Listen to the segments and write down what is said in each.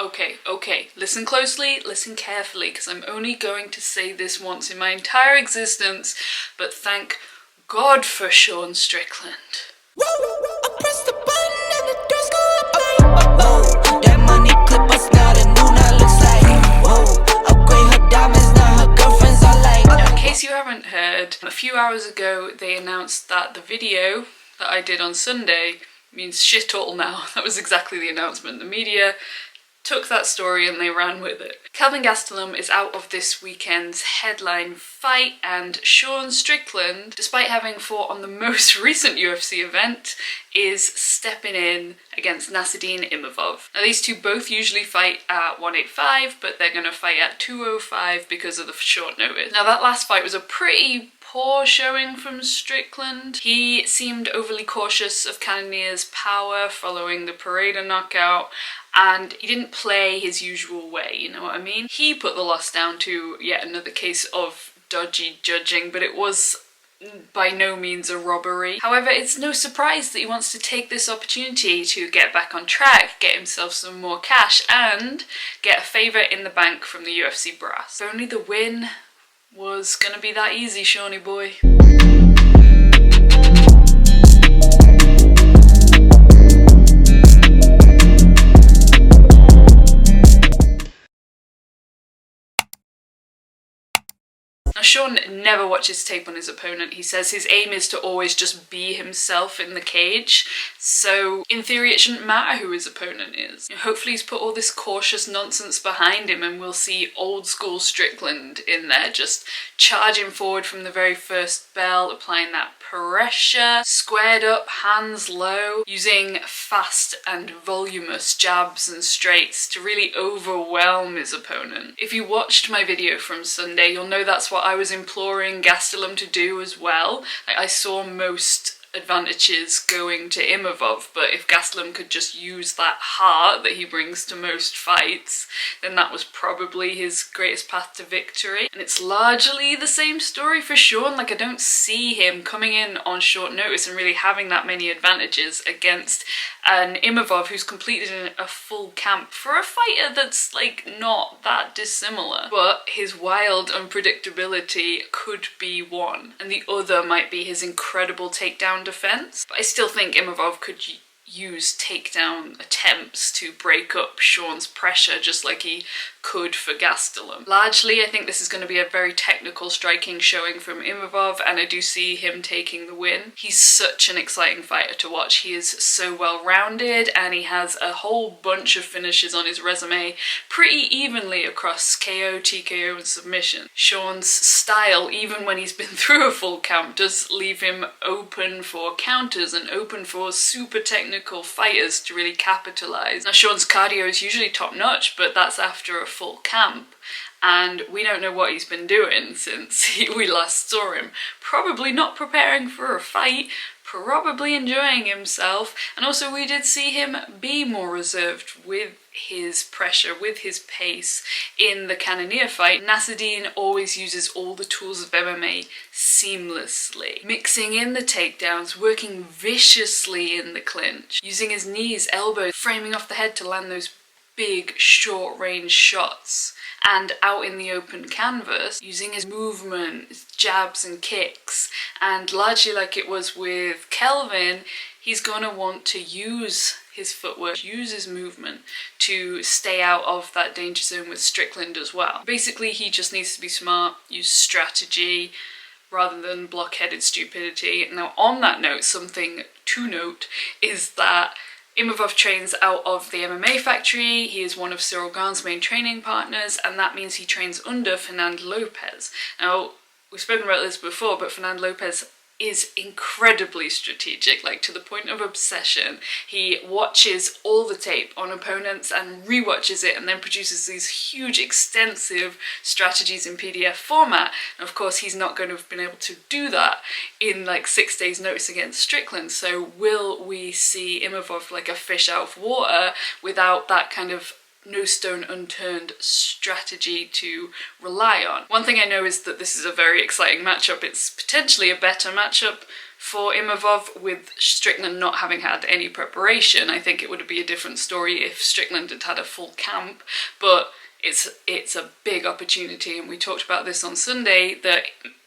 Okay, listen closely, listen carefully, because I'm only going to say this once in my entire existence, but thank God for Sean Strickland. I press the button and the doors go up. Whoa, that money clip us now, the new now looks like. Whoa, upgrade her diamonds, now her girlfriends are like. Now, in case you haven't heard, a few hours ago they announced that the video that I did on Sunday means shit all now. That was exactly the announcement. The media took that story and they ran with it. Kelvin Gastelum is out of this weekend's headline fight, and Sean Strickland, despite having fought on the most recent UFC event, is stepping in against Nassourdine Imavov. Now these two both usually fight at 185, but they're going to fight at 205 because of the short notice. Now that last fight was a pretty poor showing from Strickland. He seemed overly cautious of Cannonier's power following the Figueiredo knockout, and he didn't play his usual way, you know what I mean? He put the loss down to yet another case of dodgy judging, but it was by no means a robbery. However, it's no surprise that he wants to take this opportunity to get back on track, get himself some more cash, and get a favour in the bank from the UFC brass. If only the win was gonna be that easy, Shawnee boy. Now, Sean never watches tape on his opponent. He says his aim is to always just be himself in the cage, so in theory it shouldn't matter who his opponent is. Hopefully he's put all this cautious nonsense behind him and we'll see old school Strickland in there, just charging forward from the very first bell, applying that pressure, squared up, hands low, using fast and voluminous jabs and straights to really overwhelm his opponent. If you watched my video from Sunday, you'll know that's what I was imploring Gastelum to do as well. I saw most advantages going to Imavov, but if Gastelum could just use that heart that he brings to most fights, then that was probably his greatest path to victory. And it's largely the same story for Sean. Like, I don't see him coming in on short notice and really having that many advantages against an Imavov who's completed a full camp for a fighter that's like not that dissimilar. But his wild unpredictability could be one, and the other might be his incredible takedown defense. But I still think Imavov could use takedown attempts to break up Sean's pressure just like he could for Gastelum. Largely, I think this is going to be a very technical striking showing from Imavov, and I do see him taking the win. He's such an exciting fighter to watch. He is so well rounded and he has a whole bunch of finishes on his resume pretty evenly across KO, TKO and submission. Sean's style, even when he's been through a full camp, does leave him open for counters and open for super technical fighters to really capitalize. Now Sean's cardio is usually top notch, but that's after a full camp, and we don't know what he's been doing since we last saw him. Probably not preparing for a fight, probably enjoying himself, and also we did see him be more reserved with his pressure, with his pace in the Cannonier fight. Nassourdine always uses all the tools of MMA seamlessly, mixing in the takedowns, working viciously in the clinch, using his knees, elbows, framing off the head to land those big short range shots, and out in the open canvas using his movement, his jabs and kicks. And largely like it was with Kelvin, he's gonna want to use his footwork, use his movement to stay out of that danger zone with Strickland as well. Basically he just needs to be smart, use strategy rather than blockheaded stupidity. Now on that note, something to note is that Imavov trains out of the MMA factory. He is one of Cyril Gane's main training partners, and that means he trains under Fernando Lopez. Now, we've spoken about this before, but Fernando Lopez is incredibly strategic, like to the point of obsession. He watches all the tape on opponents and rewatches it and then produces these huge extensive strategies in PDF format. And of course he's not going to have been able to do that in like 6 days notice against Strickland. So will we see Imavov like a fish out of water without that kind of no stone unturned strategy to rely on. One thing I know is that this is a very exciting matchup. It's potentially a better matchup for Imavov, with Strickland not having had any preparation. I think it would be a different story if Strickland had had a full camp, but it's a big opportunity, and we talked about this on Sunday, that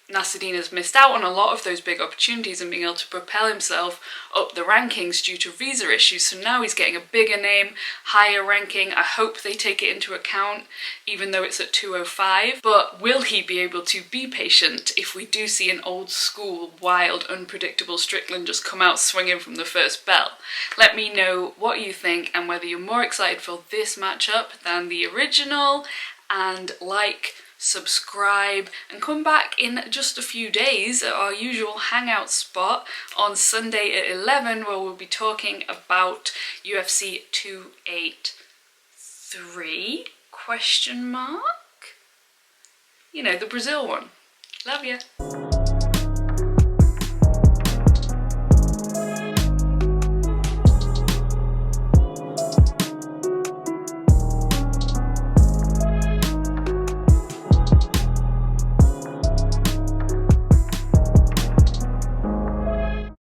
Nassourdine has missed out on a lot of those big opportunities and being able to propel himself up the rankings due to visa issues. So now he's getting a bigger name, higher ranking. I hope they take it into account, even though it's at 205. But will he be able to be patient if we do see an old school, wild, unpredictable Strickland just come out swinging from the first bell? Let me know what you think and whether you're more excited for this matchup than the original, and subscribe, and come back in just a few days at our usual hangout spot on Sunday at 11, where we'll be talking about UFC 283 ? You know, the Brazil one. Love ya.